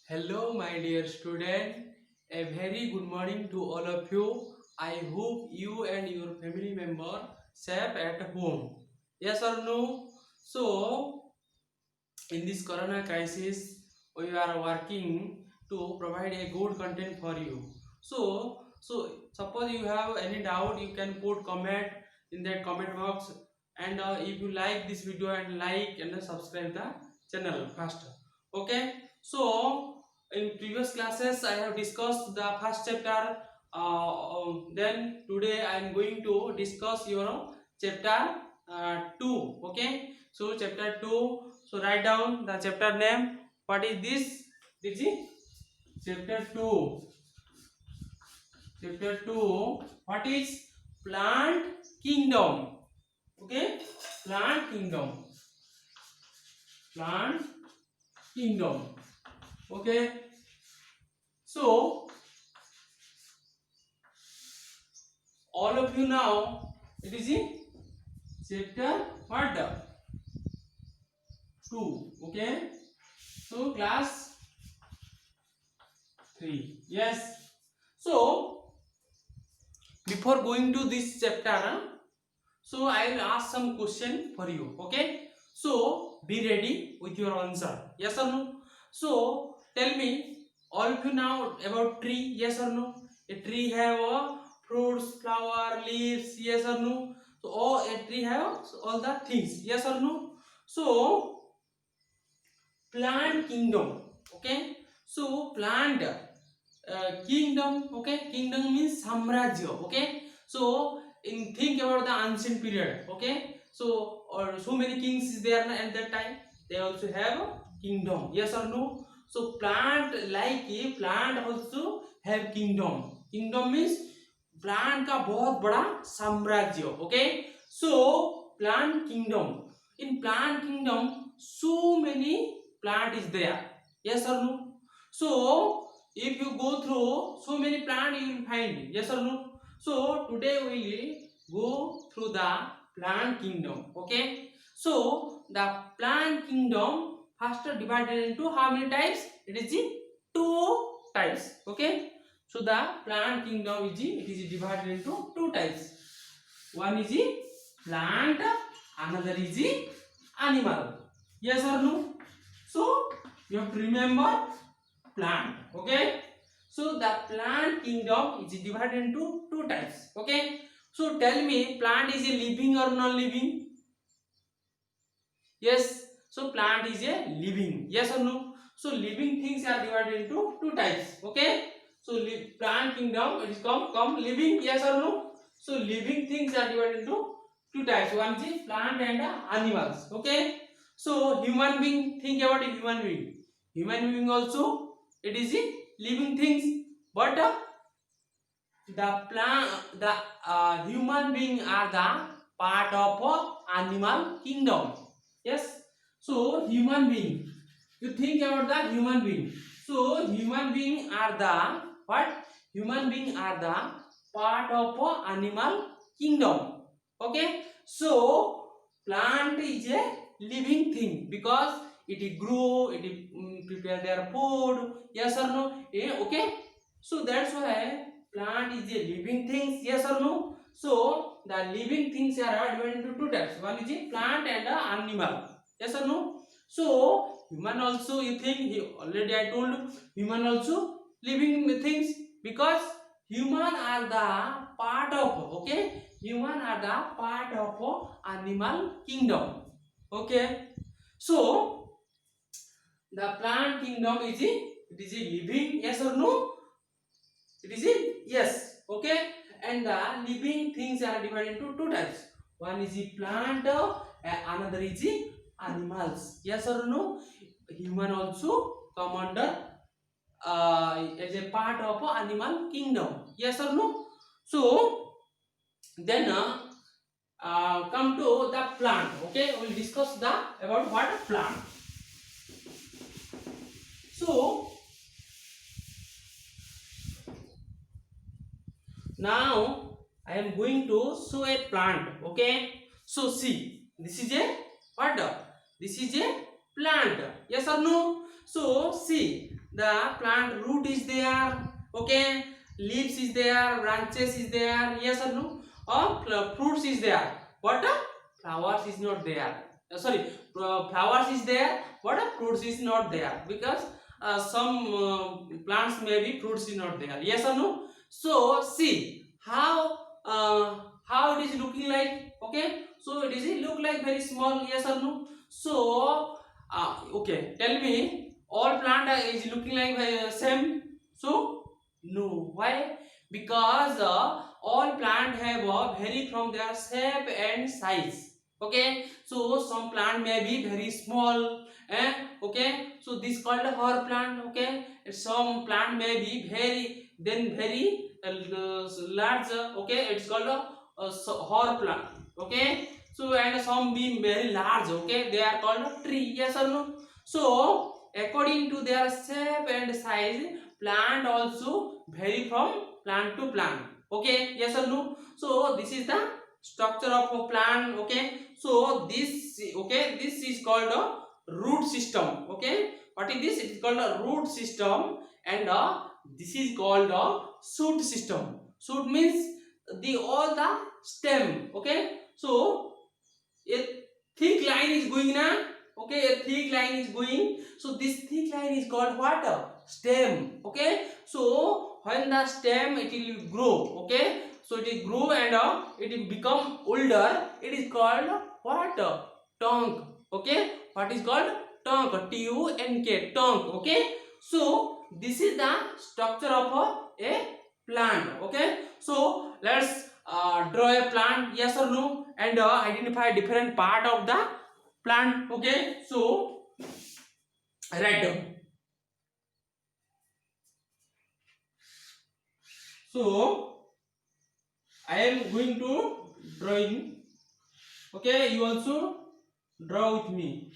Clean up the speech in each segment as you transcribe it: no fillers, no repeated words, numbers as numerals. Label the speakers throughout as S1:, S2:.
S1: Hello, my dear student. A very good morning to all of you. I hope you and your family member safe at home. Yes or no? So, in this corona crisis, we are working to provide a good content for you. So suppose you have any doubt, you can put comment in that comment box. And if you like this video, and like and subscribe the channel faster. Okay. So in previous classes I have discussed the first chapter. Then today I am going to discuss your chapter 2. Okay. So chapter 2. So write down the chapter name. What is this? This is chapter 2. Chapter 2. What is plant kingdom? Okay. Plant kingdom. Plant kingdom. Okay. So all of you now, it is in chapter what? 2. Okay. So class 3. Yes. So before going to this chapter, so I will ask some question for you. Okay. So be ready with your answer. Yes or no? So tell me, all of you now, about tree. Yes or no? A tree have fruits, flower, leaves. Yes or no? So all a tree have all the things. Yes or no? So plant kingdom. Okay. So plant kingdom. Okay. Kingdom means samrajya. Okay. So in think about the ancient period. Okay. So or so many kings is there at that time. They also have a kingdom. Yes or no? So plant, like a plant also have kingdom. Kingdom means plant का बहुत बड़ा साम्राज्य. Okay. So plant kingdom. In plant kingdom so many plant is there. Yes or no? So if you go through so many plant, you will find. Yes or no? So today we will go through the plant kingdom. Okay. So the plant kingdom first divided into how many types? It is in 2 types. Okay. So the plant kingdom is divided into 2 types. One is plant, another is animal. Yes or no? So you have to remember plant. Okay. So the plant kingdom is divided into 2 types. Okay. So tell me, plant is a living or non-living? Yes. So plant is a living. Yes or no? So living things are divided into 2 types. Okay. So plant kingdom, it is come living. Yes or no? So living things are divided into 2 types. One is plant and animals. Okay. So human being, think about a human being. Human being also, it is a living things, but the human being are the part of animal kingdom. Yes. So human being, you think about the human being. So human being are the what? Human being are the part of animal kingdom. Okay. So plant is a living thing because it grow, it prepare their food. Yes or no? Okay. So that's why plant is a living things. Yes or no? So the living things are divided into 2 types. One is a plant and animal. Yes or no? So human also, you think, already I told, human also living things because human are the part of, okay, human are the part of animal kingdom. Okay. So the plant kingdom is it is a living. Yes or no? It is a yes. Okay. And the living things are divided into 2 types. One is a plant, another is a animals. Yes or no? Human also come under as a part of animal kingdom. Yes or no? So then come to the plant. Okay, we will discuss the about what plant. So now I am going to show a plant. Okay, so see, this is a what? This is a plant. Yes or no? So see, the plant root is there, okay, leaves is there, branches is there, yes or no, or fruits is there, but flowers is not there. Sorry, flowers is there, but fruits is not there, because some plants maybe fruits is not there, yes or no. So see how it is looking like, okay, so it is look like very small, yes or no. So okay, tell me, all plant is looking like same? So no, why? Because all plant have vary from their shape and size, okay. So some plant may be very small, okay, so this called a hoar plant, okay. Some plant may be very large, okay, it's called a hoar plant, okay. So and some be very large, okay, they are called a tree, yes or no. So according to their shape and size, plant also vary from plant to plant, okay, yes or no. So this is the structure of a plant, okay. So this, okay, this is called a root system, okay. What is this? It is called a root system, and this is called a shoot system. Shoot means the all the stem, okay. So a thick line is going now, okay, a thick line is going. So this thick line is called what? Stem, okay. So when the stem it will grow, okay, so it will grow and it will become older, it is called what? Trunk, okay. What is called trunk? T-U-N-K, trunk, okay. So this is the structure of a plant, okay. So let's draw a plant, yes or no, and identify different part of the plant, okay. So write down. So I am going to drawing, okay, you also draw with me.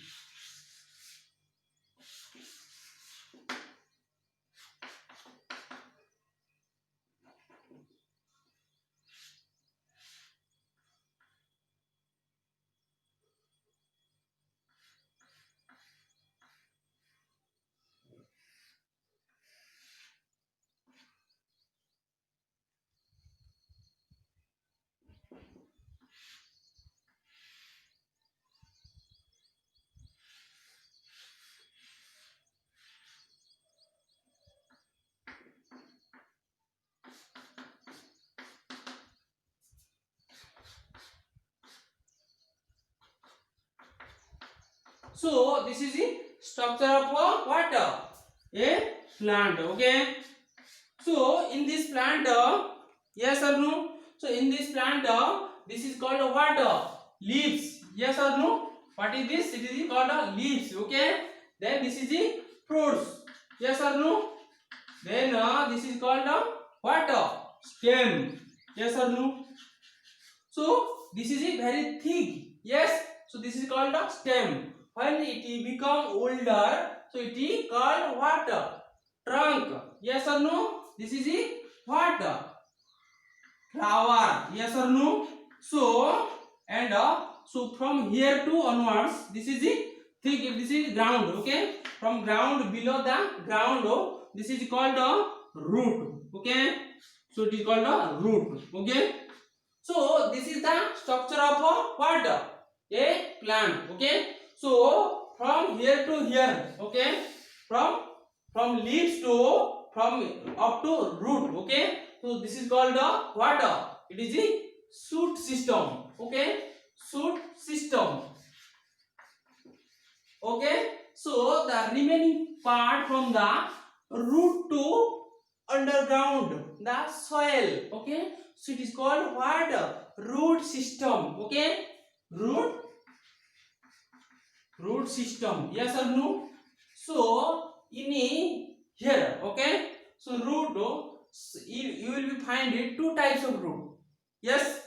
S1: So this is the structure of a what? A plant, okay. So in this plant, yes or no? So in this plant, this is called a what? Leaves, yes or no? What is this? It is called a leaves, okay. Then this is the fruits, yes or no? Then this is called a what? Stem, yes or no? So this is a very thick, yes. So this is called a stem. When it become older, so it is called what? Trunk, yes or no? This is a what? Flower, yes or no? So and so from here to onwards, this is the thick. This is ground, okay. From ground below the ground, this is called a root, okay. So it is called a root, okay. So this is the structure of a what? A plant, okay. So from here to here, okay, from leaves to from up to root, okay. So this is called a what? It is a shoot system, okay. Shoot system, okay. So the remaining part from the root to underground, the soil, okay. So it is called what? Root system, okay. Root system, yes or no. So in here, okay, so root, you will be find it two types of root, yes.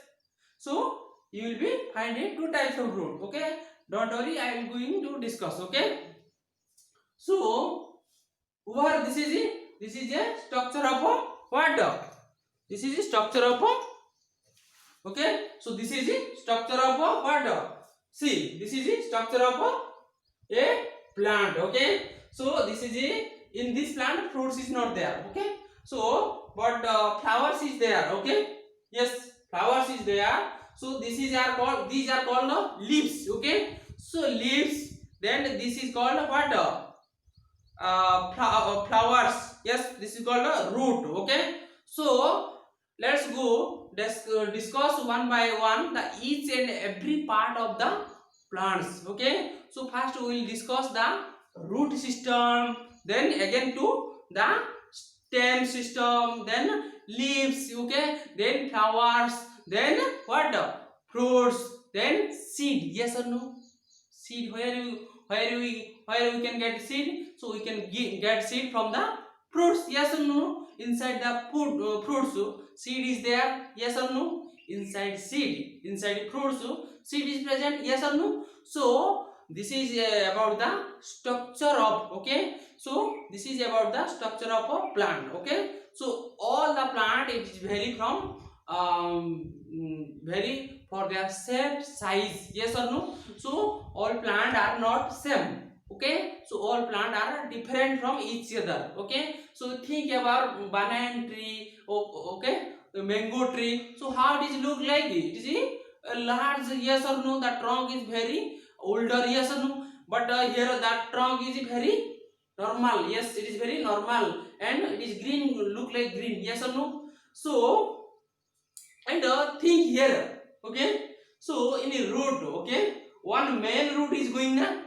S1: So you will be find it two types of root, okay. Don't worry, I am going to discuss, okay. So over this is a structure of a what? This is a structure of a, okay. So this is the structure of a what? See, this is the structure of a plant, okay. So this is in this plant fruits is not there. Okay, so but flowers is there. Okay, yes, flowers is there. So this is are called, these are called leaves. Okay, so leaves. Then this is called what? Flowers. Yes, this is called a root. Okay, so let's go discuss one by one the each and every part of the plants. Okay, so first we will discuss the root system, then again to the stem system, then leaves. Okay, then flowers, then what? Fruits, then seed. Yes or no? Seed, where we can get seed? So we can get seed from the fruits. Yes or no? Inside the fruits, seed is there. Yes or no? Inside seed, inside fruits, seed is present. Yes or no? So this is about the structure of. Okay, so this is about the structure of a plant. Okay, so all the plant, it is vary from vary for their shape, size. Yes or no? So all plant are not same. Okay, so all plant are different from each other. Okay, so think about banana tree. Okay, the mango tree. So how it is look like? It is a large. Yes or no? The trunk is very older. Yes or no? But here that trunk is very normal. Yes, it is very normal, and it is green, look like green. Yes or no? So and think here. Okay, so in a root. Okay, one main root is going na,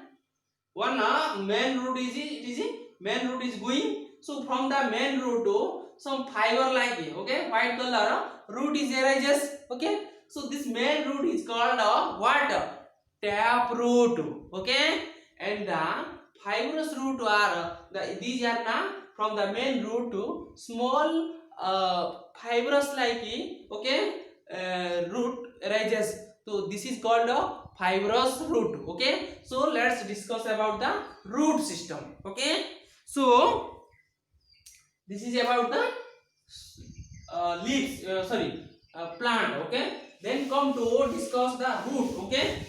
S1: one main root is, it is main root is going. So from the main root to some fiber like it. Okay, white color root is arises. Okay, so this main root is called what? Tap root. Okay, and the fibrous root are these are now from the main root to small fibrous like it. Okay, root arises. So this is called a fibrous root. Okay, so let's discuss about the root system. Okay, so this is about the leaves, plant. Okay, then come to discuss the root. Okay,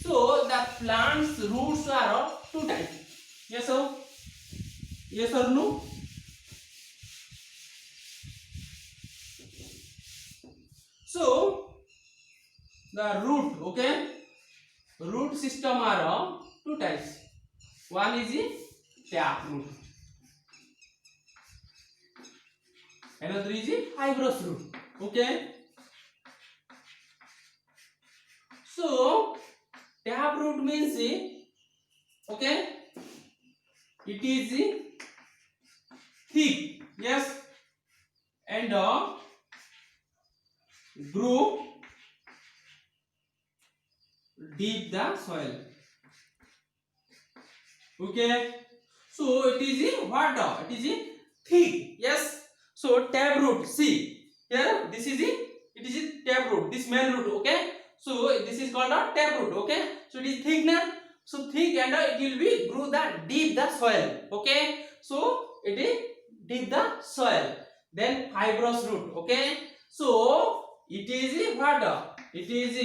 S1: so the plant's roots are of two types. Yes or yes or no? So the root. Okay, root system are of two types. One is the tap root, another is the fibrous root. Okay, so tap root means okay, it is thick. Yes, and grow deep the soil. Okay, so it is what? It is thick. Yes, so tap root. See here, this is it is tap root. This main root. Okay, so this is called a tap root. Okay, so it is thick now. So thick, and it will be grow the deep the soil. Okay, so it is deep the soil. Then fibrous root. Okay, so it is what? It is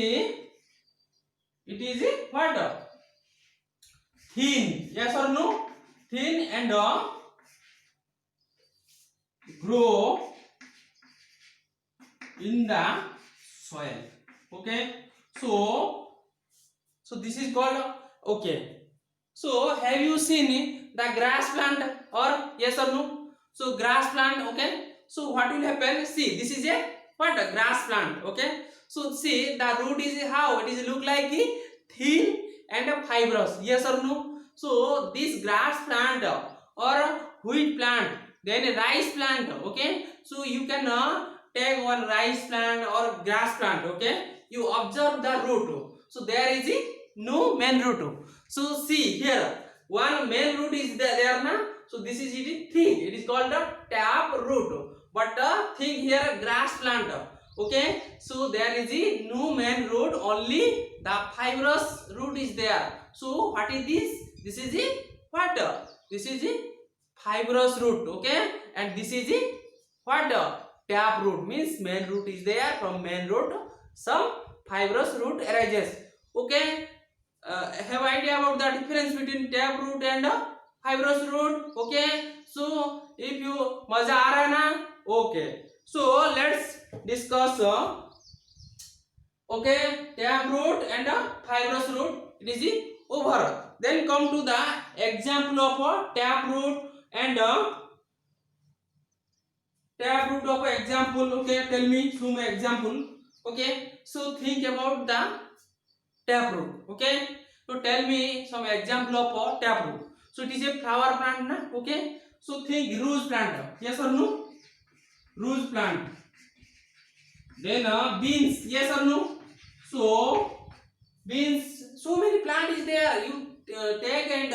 S1: what? Thin. Yes or no? Thin, and grow in the soil. Okay, so this is called okay. So have you seen the grass plant or yes or no? So grass plant. Okay, so what will happen? See, this is a what? A grass plant. Okay, so see the root is how it is look like thin and fibrous. Yes or no? So this grass plant or wheat plant, then a rice plant. Okay, so you can take one rice plant or grass plant. Okay, you observe the root. So there is no main root. So see here, one main root is there na. So this is it thick. It is called the tap root. But think here grass plant. Okay, so there is no main root, only the fibrous root is there. So what is this? This is what? This is fibrous root. Okay, and this is what? Tap root, means main root is there. From main root some fibrous root arises. Okay, have idea about the difference between tap root and fibrous root. Okay, so if you मजा आ रहा है ना? Okay, so let's discuss okay, tap root and fibrous root. It is over. Then come to the example of tap root and tap root of example. Okay, tell me some example. Okay, so think about the tap root. Okay, so tell me some example of tap root. So it is a flower plant na. Okay, so think rose plant. Yes or no? Rose plant. Then beans. Yes or no? So beans, so many plant is there. You take and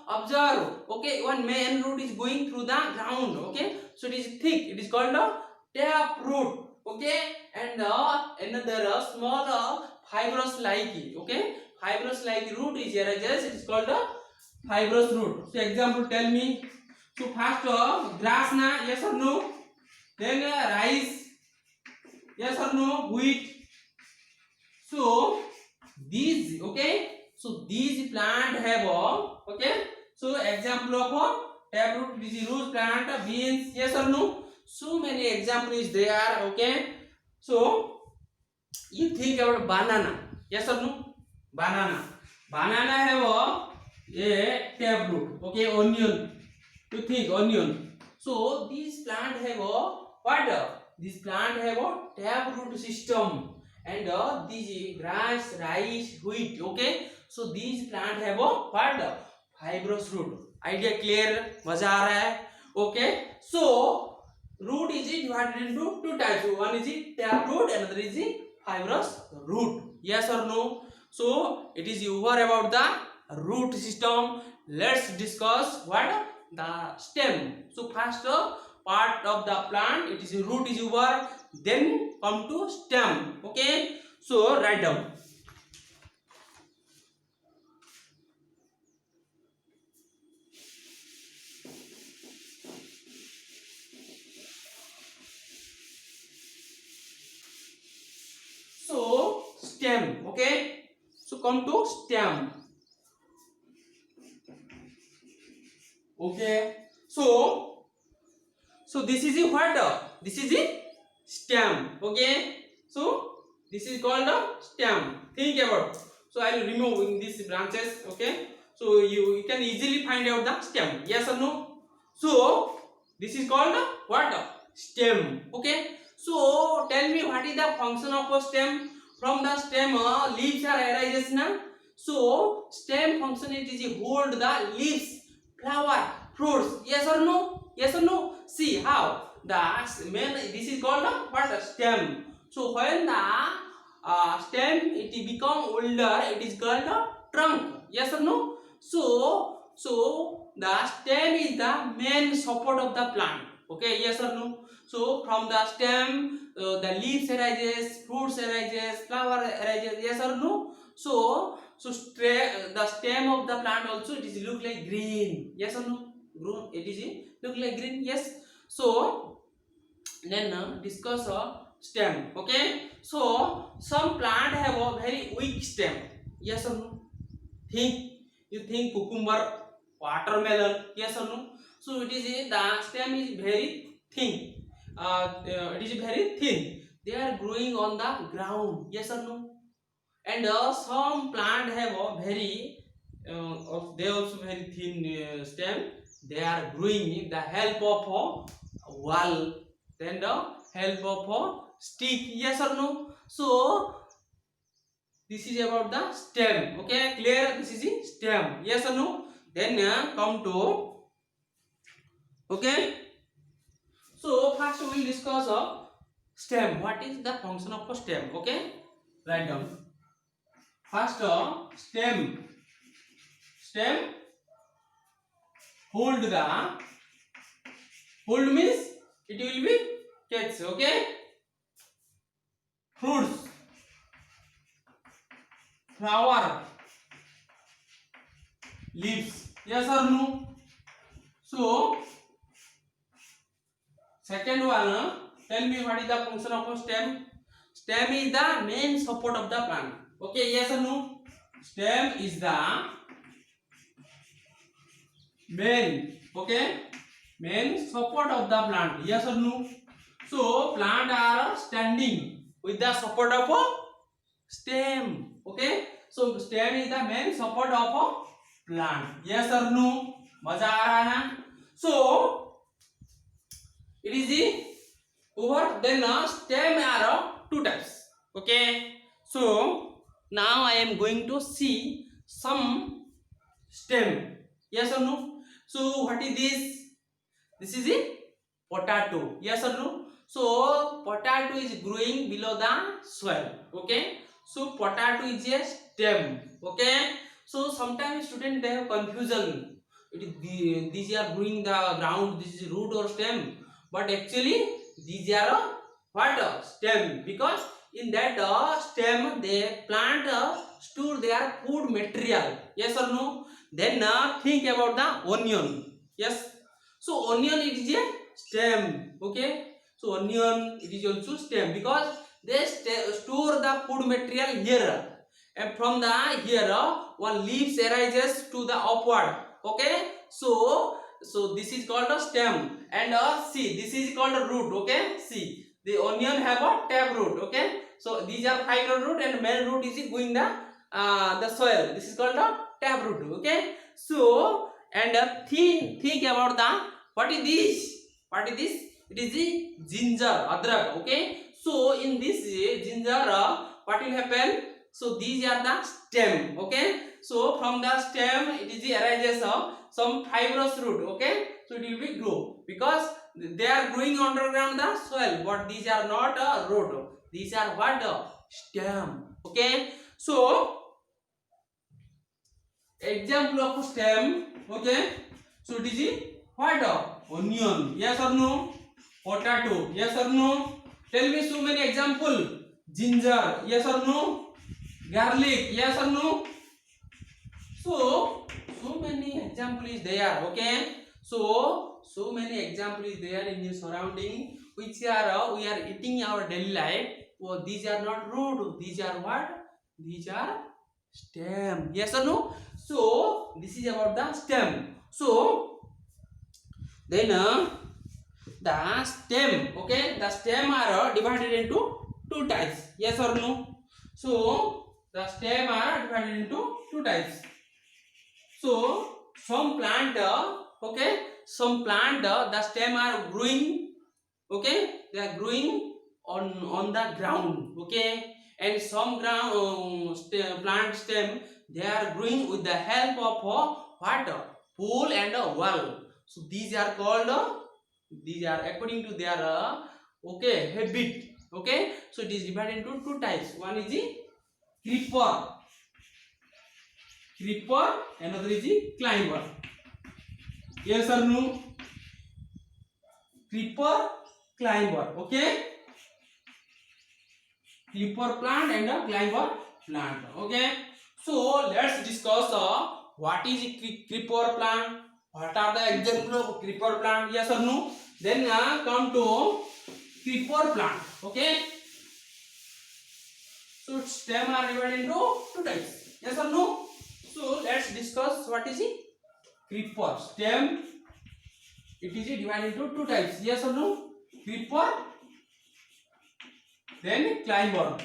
S1: observe. Okay, one main root is going through the ground. Okay, so it is thick. It is called a tap root. Okay, and another small fibrous like. Okay, fibrous like root is here. Just it is called a fibrous root. So example, tell me. So first grass na. Yes or no? Then rice. Yes or no? Wheat. So these, okay, so these plant have okay, so example of tap root, this is rose plant, beans. Yes or no? So many example is there. Okay, so you think about banana. Yes or no? Banana have a tap root. Okay, onion, you think onion. So these plant have what? This plant have a tap root system. And these grass, rice, wheat. Okay, so these plant have a what? Fibrous root. Idea clear? मजा आ रहा है? Okay, so root is divided into two types. One is tap root, another is fibrous root. Yes or no? So it is over about the root system. Let's discuss what? The stem. So first part of the plant, it is root is over. Then come to stem. Okay, so write down. So stem. Okay, so come to stem. Okay, so this is what? This is stem. Okay, so this is called a stem. Think about. So I will remove in these branches. Okay, so you can easily find out the stem. Yes or no? So this is called what? Stem. Okay, so tell me what is the function of a stem. From the stem leaves are arises na. So stem function, it is hold the leaves, flower, fruits. Yes or no? Yes or no? See how the main, this is called what? Stem. So when the stem it become older, it is called a trunk. Yes or no? So the stem is the main support of the plant. Okay, yes or no? So from the stem the leaves arises, fruits arises, flower arises. Yes or no? So the stem of the plant also, it is look like green. Yes or no? It is look like green. Yes. So then discuss stem. Okay, so some plant have a very weak stem. Yes or no? You think cucumber, watermelon. Yes or no? So it is the stem is very thin. It is very thin. They are growing on the ground. Yes or no? And some plant have a very they also very thin stem. They are growing with the help of a wall, then the help of a stick. Yes or no? So this is about the stem. Okay, clear? This is the stem. Yes or no? Then come to, okay, so first we will discuss stem. What is the function of a stem? Okay, write down. First stem hold means it will be catch. Okay, fruits, flower, leaves. Yes or no? So second one, tell me what is the function of a stem. Stem is the main support of the plant. Okay, yes or no? Stem is the main, okay, main support of the plant. Yes or no? So plant are standing with the support of a stem. Okay, so stem is the main support of a plant. Yes or no? मजा आ रहा है ना? So it is the over. Then stem are two types. Okay, so now I am going to see some stem. Yes or no? So what is this? This is a potato. Yes or no? So potato is growing below the soil. Okay. So potato is a stem. Okay. So sometimes students they have confusion. It is these are growing the ground. This is root or stem. But actually these are what stem, because in that stem they plant store their food material. Yes or no? Then think about the onion. Yes. So onion it is a stem. Okay. So onion it is also stem, because they store the food material here, and from the here one leaves arises to the upward. Okay. So this is called a stem, and see this is called a root. Okay. See the onion have a tap root. Okay. So these are fiber root, and main root is going the soil. This is called a tap root. Okay. So and think about the what is this? What is this? It is the ginger, adrak. Okay. So in this ginger, what will happen? So these are the stem. Okay. So from the stem, it is the arises of some fibrous root. Okay. So it will be grow, because they are growing underground the soil. But these are not a root. These are what stem. Okay. So example of stem. Okay. So it is what onion. Yes or no? Potato. Yes or no? Tell me so many example. Ginger. Yes or no? Garlic. Yes or no? So many example is there. Okay. So many example is there in your surrounding, which are we are eating our daily life. Oh, these are not root. These are what? These are stem. Yes or no? So this is about the stem. So then the stem. Okay, the stem are divided into two types. Yes or no? So the stem are divided into two types. So some plant, okay, some plant the stem are growing. Okay, they are growing on the ground. Okay, and some ground plant stem they are growing with the help of water, pole and a wall. So these are called these are according to their okay habit. Okay, so it is divided into two types. One is the creeper, another is the climber. Yes or no? Creeper, climber. Okay, creeper plant and a climber plant. Okay, so let's discuss what is a creeper plant, what are the example of creeper plant. Yes or no? Then come to creeper plant. Okay, so stem are divided into two types. Yes or no? So let's discuss what is a creeper stem. It is divided into two types. Yes or no? Creeper, then climber.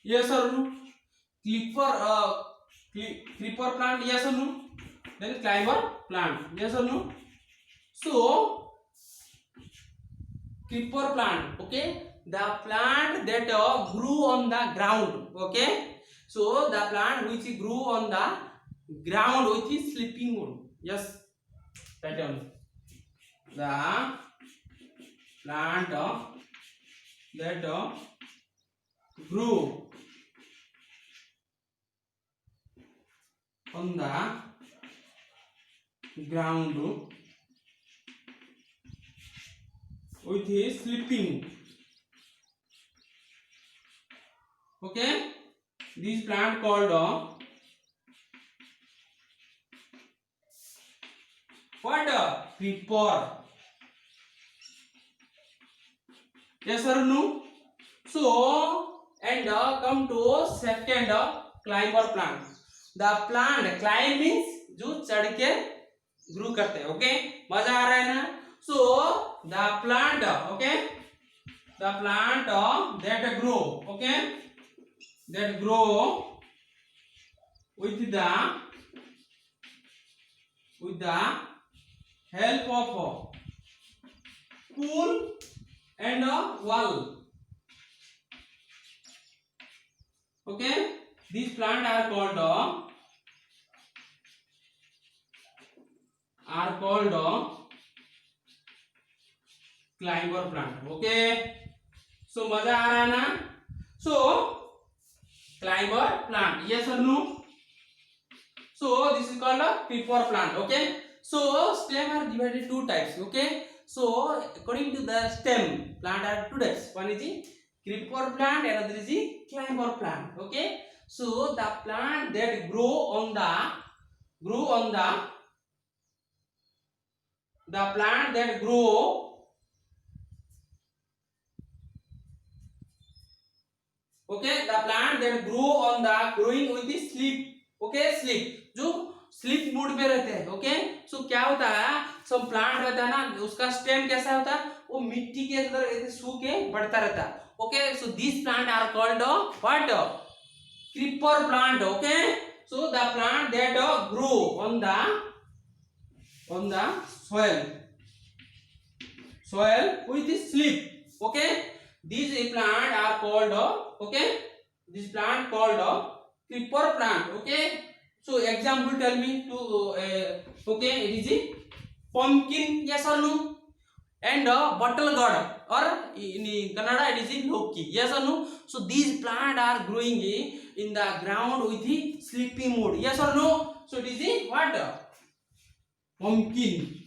S1: Yes or no? Creeper plant. Yes or no? Then climber plant. Yes or no? So creeper plant. Okay, the plant that grew on the ground. Okay, so the plant which grew on the ground which is sleeping mood. Yes, pattern. The plant that grew on the ground with his sleeping. Okay, this plant called what? Creeper. Yes or no? So and come to second climber plant. The plant climb means जो चढ़ के grow करते हैं. Okay, मजा आ रहा है ना. सो the plant, okay, the plant that grow, okay, that grow with the help of pool and a wall. Okay, these plants are called climber plant. Okay, so मजा आ रहा है ना. So climber plant, yes or no? So this is called a creeper plant. Okay, so stem are divided two types. Okay, so according to the stem, plant are two types. One is the creeper plant, another is the climber plant. Okay, so the plant that grow on the plant that grow, okay, the plant that grow on the growing with the sleep. Okay, sleep, जो sleep mood पे रहते हैं. Okay, सो क्या होता है, सब plant रहता है ना, उसका स्टेम कैसा होता है, वो मिट्टी के अंदर ऐसे सूखे बढ़ता रहता है. Okay, so this plant are called what, creeper plant. Okay, so the plant that grow on the soil with sleep. Okay, these plant are called okay, this plant called creeper plant. Okay, so example tell me to okay, it is a pumpkin, yes or no, and bottle gourd, or in Kannada it is a loki, yes or no. So these plant are growing in the ground with the sleepy mood, yes or no. So it is a what, pumpkin,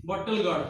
S1: bottle gourd.